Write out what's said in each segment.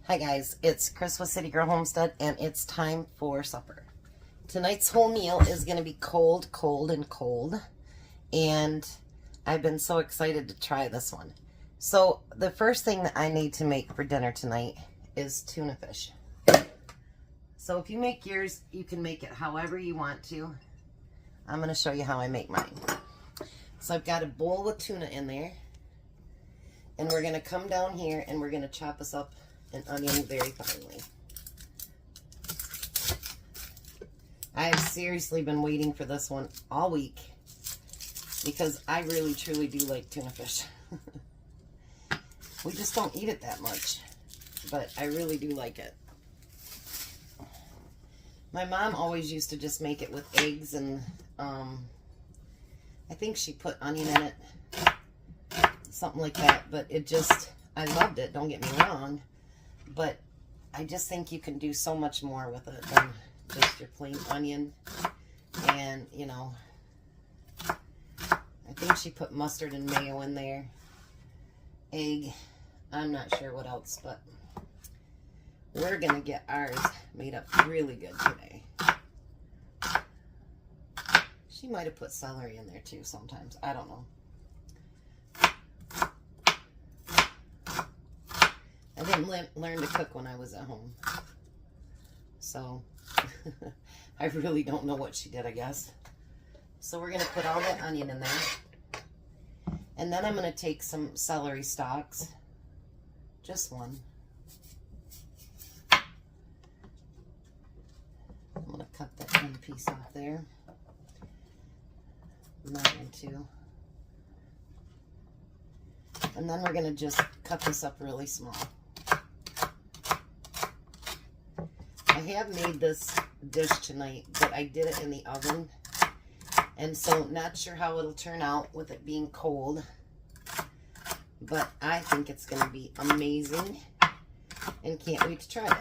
Hi guys, it's Chris with City Girl Homestead, and it's time for supper. Tonight's whole meal is going to be cold, and I've been so excited to try this one. So the first thing that I need to make for dinner tonight is tuna fish. So if you make yours, you can make it however you want to. I'm going to show you how I make mine. So I've got a bowl with tuna in there, and we're going to come down here and we're going to chop us up an onion very finely. I have seriously been waiting for this one all week because I really truly do like tuna fish. We just don't eat it that much, but I really do like it. My mom always used to just make it with eggs, and I think she put onion in it, something like that, but it just, I loved it, don't get me wrong. But I just think you can do so much more with it than just your plain onion. And, you know, I think she put mustard and mayo in there. Egg. I'm not sure what else, but we're going to get ours made up really good today. She might have put celery in there too sometimes. I don't know. I didn't learn to cook when I was at home, so I really don't know what she did, I guess. So we're going to put all that onion in there, and then I'm going to take some celery stalks, just one. I'm going to cut that one piece off there, that one too. And then we're going to just cut this up really small. I have made this dish tonight, but I did it in the oven, and so not sure how it'll turn out with it being cold, but I think it's going to be amazing and can't wait to try it.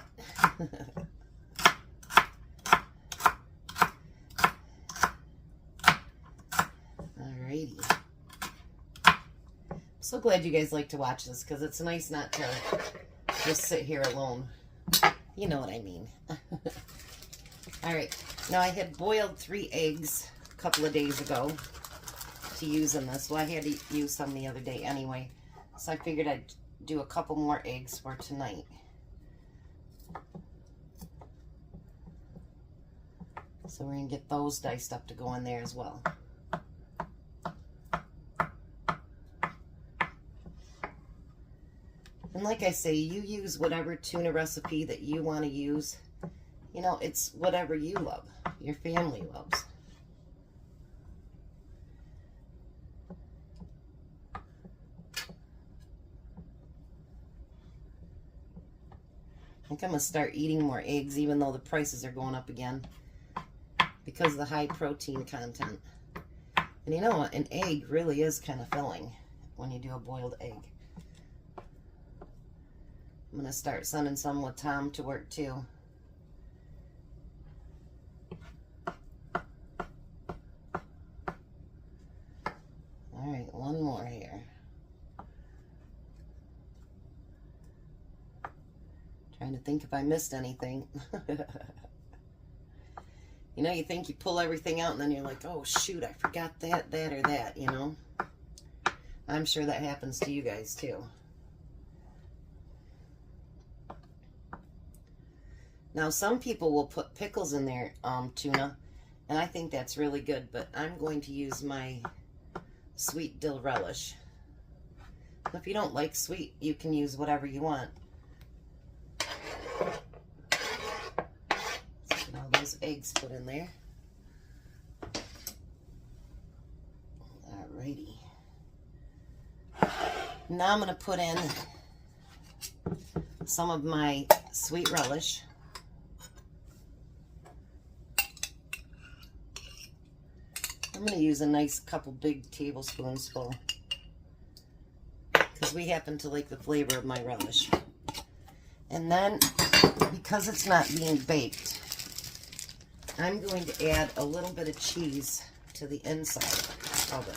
Alrighty. I'm so glad you guys like to watch this, because it's nice not to just sit here alone. You know what I mean. Alright, now I had boiled 3 eggs a couple of days ago to use in this. Well, I had to use some the other day anyway, so I figured I'd do a couple more eggs for tonight. So we're going to get those diced up to go in there as well. And like I say, you use whatever tuna recipe that you want to use. You know, it's whatever you love, your family loves. I think I'm going to start eating more eggs, even though the prices are going up again, because of the high protein content. And you know what? An egg really is kind of filling when you do a boiled egg. I'm going to start sending some with Tom to work too. Alright, one more here. Trying to think if I missed anything. You know, you think you pull everything out and then you're like, oh shoot, I forgot that, or that, you know. I'm sure that happens to you guys too. Now, some people will put pickles in their tuna, and I think that's really good, but I'm going to use my sweet dill relish. If you don't like sweet, you can use whatever you want. Let's get all those eggs put in there. Alrighty. Now I'm going to put in some of my sweet relish. I'm going to use a nice couple big tablespoons full, because we happen to like the flavor of my relish. And then, because it's not being baked, I'm going to add a little bit of cheese to the inside of it.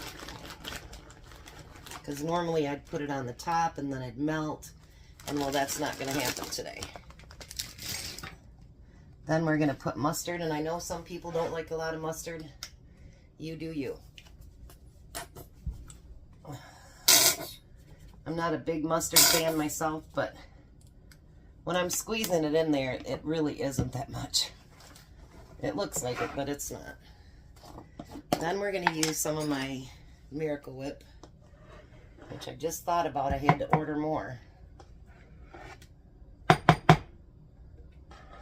Because normally I'd put it on the top and then it'd melt, And well, that's not going to happen today. Then we're going to put mustard, and I know some people don't like a lot of mustard. You do you. I'm not a big mustard fan myself, but when I'm squeezing it in there, it really isn't that much. It looks like it, but it's not. Then we're going to use some of my Miracle Whip, which I just thought about. I had to order more.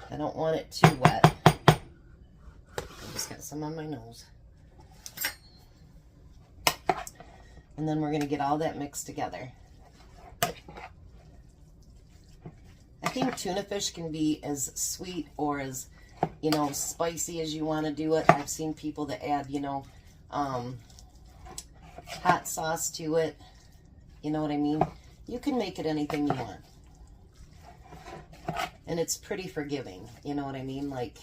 I don't want it too wet. I just got some on my nose. And then we're going to get all that mixed together. I think tuna fish can be as sweet or as, you know, spicy as you want to do it. I've seen people that add, you know, hot sauce to it. You know what I mean? You can make it anything you want. And it's pretty forgiving. You know what I mean? Like,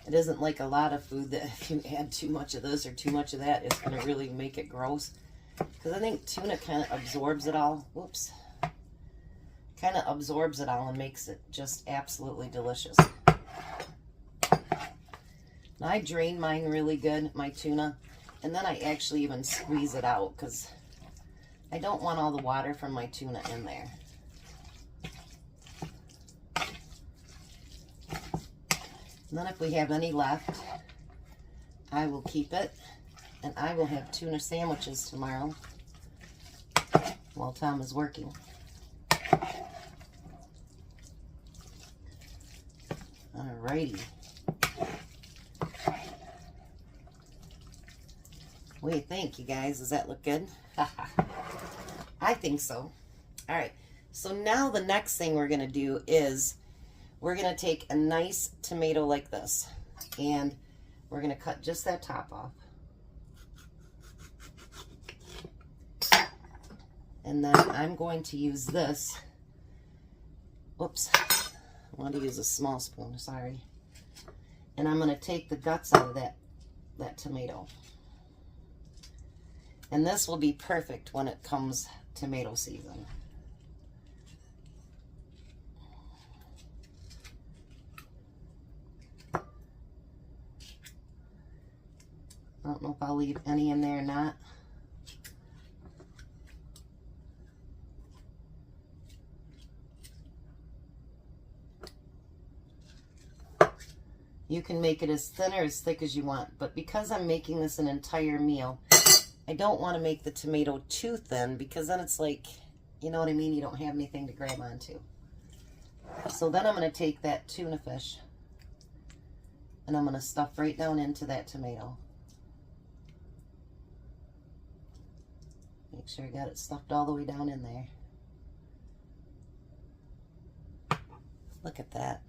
it isn't like a lot of food that if you add too much of this or too much of that, it's going to really make it gross. Because I think tuna kind of absorbs it all. Whoops. Kind of absorbs it all and makes it just absolutely delicious. Now, I drain mine really good, my tuna. And then I actually even squeeze it out because I don't want all the water from my tuna in there. And then if we have any left, I will keep it. And I will have tuna sandwiches tomorrow while Tom is working. Alrighty. What do you think, you guys? Does that look good? I think so. Alright, so now the next thing we're going to do is we're going to take a nice tomato like this, and we're going to cut just that top off. And then I'm going to use this. Whoops. I want to use a small spoon, sorry. And I'm going to take the guts out of that tomato. And this will be perfect when it comes tomato season. I don't know if I'll leave any in there or not. You can make it as thin or as thick as you want, but because I'm making this an entire meal, I don't want to make the tomato too thin because then it's like, you know what I mean, you don't have anything to grab onto. So then I'm going to take that tuna fish and I'm going to stuff right down into that tomato. Make sure I got it stuffed all the way down in there. Look at that.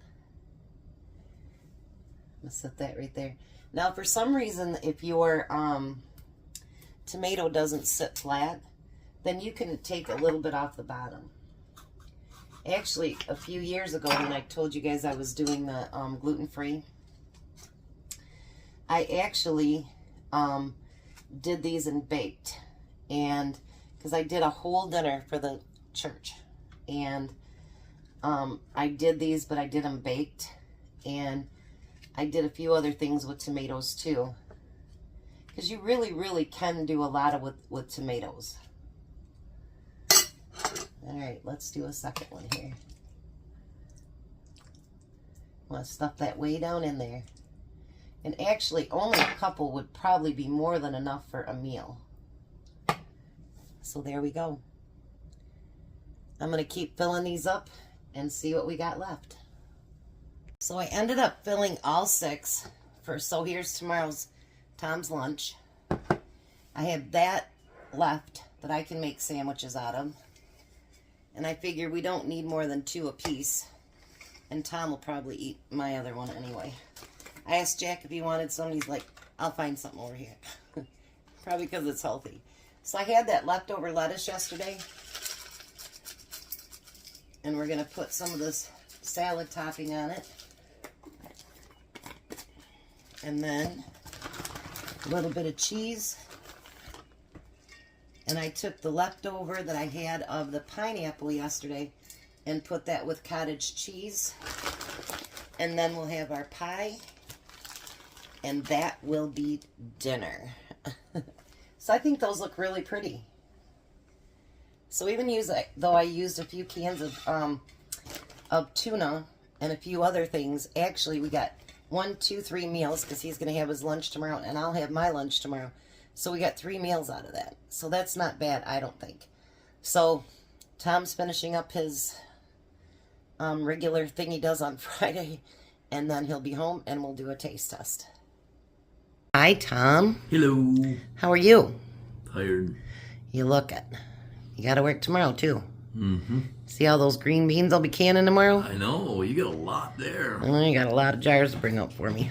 I'm going to set that right there. Now, for some reason, if your tomato doesn't sit flat, then you can take a little bit off the bottom. Actually, a few years ago when I told you guys I was doing the gluten-free, I actually did these and baked. And because I did a whole dinner for the church. And I did these, but I did them baked. And I did a few other things with tomatoes too. Because you really, really can do a lot with tomatoes. Alright, let's do a second one here. I want to stuff that way down in there. And actually, only a couple would probably be more than enough for a meal. So there we go. I'm going to keep filling these up and see what we got left. So I ended up filling all 6 so here's Tom's lunch. I have that left that I can make sandwiches out of. And I figure we don't need more than 2 apiece. And Tom will probably eat my other one anyway. I asked Jack if he wanted some. He's like, I'll find something over here. Probably because it's healthy. So I had that leftover lettuce yesterday. And we're going to put some of this salad topping on it. And then a little bit of cheese. And I took the leftover that I had of the pineapple yesterday and put that with cottage cheese. And then we'll have our pie. And that will be dinner. So I think those look really pretty. So even though I used a few cans of tuna and a few other things, actually we got 1, 2, 3 meals because he's going to have his lunch tomorrow and I'll have my lunch tomorrow. So we got 3 meals out of that. So that's not bad, I don't think. So Tom's finishing up his regular thing he does on Friday, and then he'll be home and we'll do a taste test. Hi, Tom. Hello. How are you? Tired. You look it. You got to work tomorrow, too. Mm-hmm. See all those green beans I'll be canning tomorrow? I know. You got a lot there. Well, you got a lot of jars to bring up for me.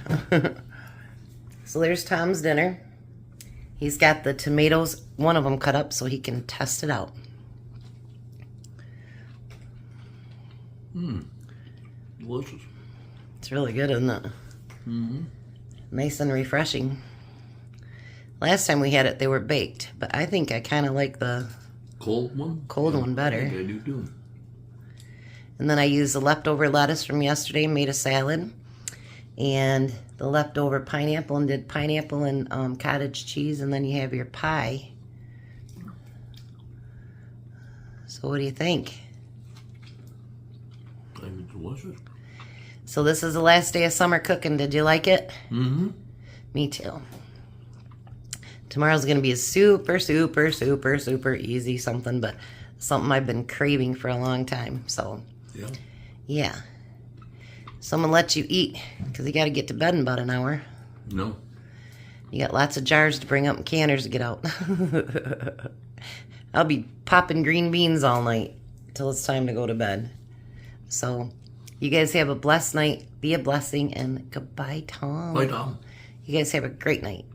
So there's Tom's dinner. He's got the tomatoes, one of them cut up so he can test it out. Delicious. It's really good, isn't it? Mm-hmm. Nice and refreshing. Last time we had it, they were baked, but I think I kind of like the Cold one? cold one better. I think I do too. And then I used the leftover lettuce from yesterday, made a salad, and the leftover pineapple, and did pineapple and cottage cheese, and then you have your pie. So what do you think? I think it's delicious. So this is the last day of summer cooking. Did you like it? Mm-hmm. Me too. Tomorrow's going to be a super, super, super, super easy something, but something I've been craving for a long time. So, yeah. So I'm going to let you eat because you got to get to bed in about an hour. No. You got lots of jars to bring up and canners to get out. I'll be popping green beans all night till it's time to go to bed. So you guys have a blessed night. Be a blessing, and goodbye, Tom. Bye, Tom. You guys have a great night.